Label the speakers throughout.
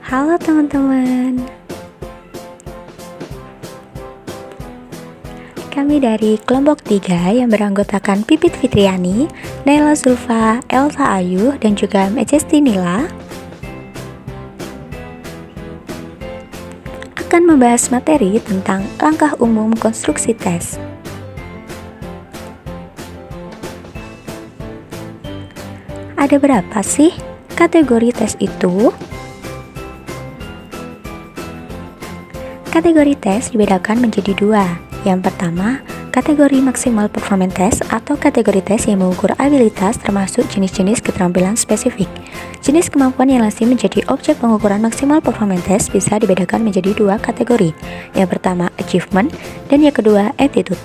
Speaker 1: Halo teman-teman, kami dari kelompok 3 yang beranggotakan Pipit Fitriani, Naila Zulfa, Elsa Ayu, dan juga Majesty Nila akan membahas materi tentang langkah umum konstruksi tes. Ada berapa sih kategori tes itu? Kategori tes dibedakan menjadi dua. Yang pertama, kategori maksimal performance test atau kategori tes yang mengukur abilitas termasuk jenis-jenis keterampilan spesifik. Jenis kemampuan yang lazim menjadi objek pengukuran maksimal performance test bisa dibedakan menjadi dua kategori. Yang pertama, achievement, dan yang kedua, attitude.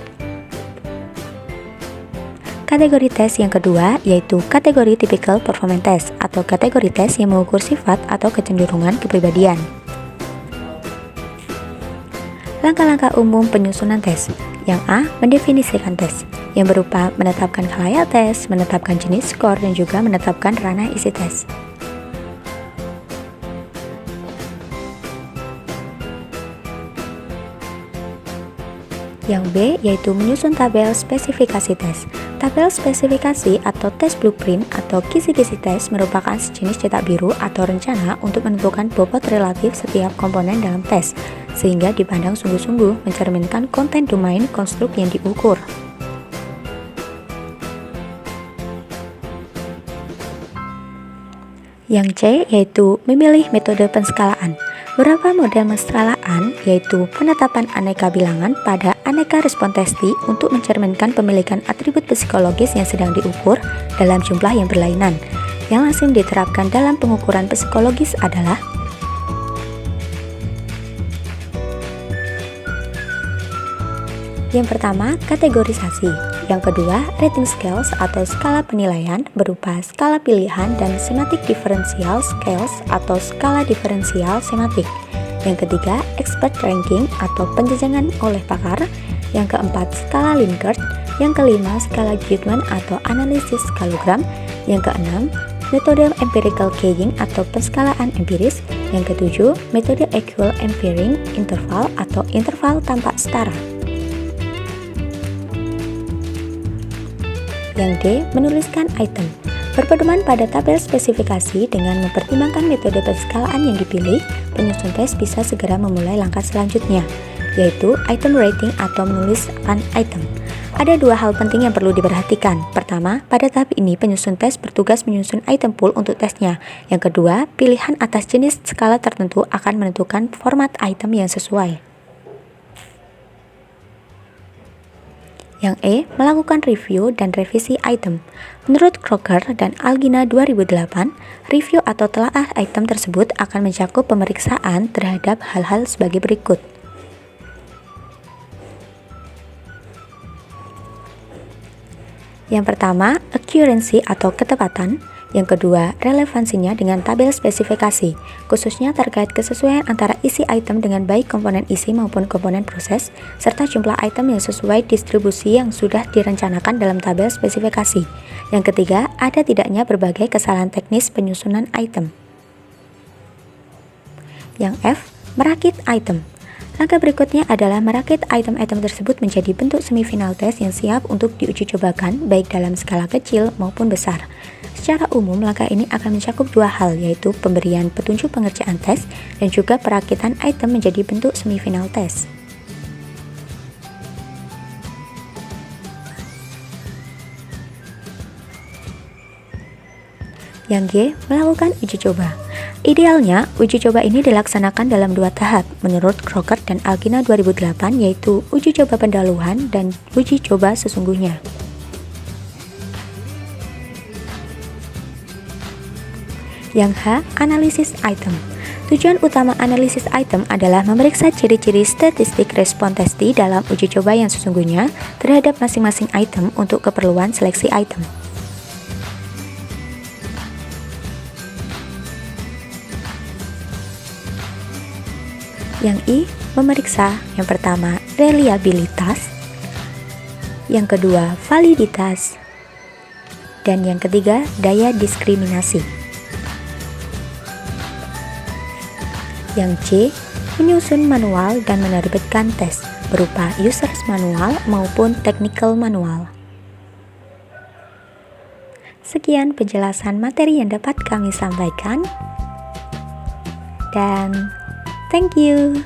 Speaker 1: Kategori tes yang kedua yaitu kategori typical performance test atau kategori tes yang mengukur sifat atau kecenderungan kepribadian. Langkah-langkah umum penyusunan tes. Yang A, mendefinisikan tes, yang berupa menetapkan khalayak tes, menetapkan jenis skor, dan juga menetapkan ranah isi tes. Yang B, yaitu menyusun tabel spesifikasi tes. Tabel spesifikasi atau tes blueprint atau kisi-kisi tes merupakan sejenis cetak biru atau rencana untuk menentukan bobot relatif setiap komponen dalam tes, sehingga dipandang sungguh-sungguh mencerminkan konten domain konstruk yang diukur. Yang C, yaitu memilih metode penskalaan. Beberapa model penskalaan yaitu penetapan aneka bilangan pada aneka respon testi untuk mencerminkan pemilikan atribut psikologis yang sedang diukur dalam jumlah yang berlainan. Yang lazim diterapkan dalam pengukuran psikologis adalah yang pertama, kategorisasi. Yang kedua, rating scales atau skala penilaian berupa skala pilihan dan semantic differential scales atau skala diferensial semantik. Yang ketiga, expert ranking atau penjajangan oleh pakar. Yang keempat, skala Likert. Yang kelima, skala Goodman atau analisis skalogram. Yang keenam, metode empirical gauging atau penskalaan empiris. Yang ketujuh, metode equal empiric interval atau interval tampak setara. Yang D, menuliskan item. Berpedoman pada tabel spesifikasi dengan mempertimbangkan metode penskalaan yang dipilih, penyusun tes bisa segera memulai langkah selanjutnya, yaitu item rating atau menuliskan item. Ada dua hal penting yang perlu diperhatikan. Pertama, pada tahap ini penyusun tes bertugas menyusun item pool untuk tesnya. Yang kedua, pilihan atas jenis skala tertentu akan menentukan format item yang sesuai. Yang E, melakukan review dan revisi item. Menurut Crocker dan Algina 2008, review atau telaah item tersebut akan mencakup pemeriksaan terhadap hal-hal sebagai berikut. Yang pertama, accuracy atau ketepatan. Yang kedua, relevansinya dengan tabel spesifikasi, khususnya terkait kesesuaian antara isi item dengan baik komponen isi maupun komponen proses, serta jumlah item yang sesuai distribusi yang sudah direncanakan dalam tabel spesifikasi. Yang ketiga, ada tidaknya berbagai kesalahan teknis penyusunan item. Yang F, merakit item. Langkah berikutnya adalah merakit item-item tersebut menjadi bentuk semifinal tes yang siap untuk diuji cobakan baik dalam skala kecil maupun besar. Secara umum, langkah ini akan mencakup dua hal, yaitu pemberian petunjuk pengerjaan tes dan juga perakitan item menjadi bentuk semifinal tes. Yang G, melakukan uji coba. Idealnya, uji coba ini dilaksanakan dalam dua tahap menurut Crocker dan Algina 2008, yaitu uji coba pendahuluan dan uji coba sesungguhnya. Yang H, analisis item. Tujuan utama analisis item adalah memeriksa ciri-ciri statistik respon testi dalam uji coba yang sesungguhnya terhadap masing-masing item untuk keperluan seleksi item. Yang I, memeriksa yang pertama reliabilitas, yang kedua validitas, dan yang ketiga daya diskriminasi. Yang C, menyusun manual dan menerbitkan tes berupa users manual maupun technical manual. Sekian penjelasan materi yang dapat kami sampaikan, dan thank you.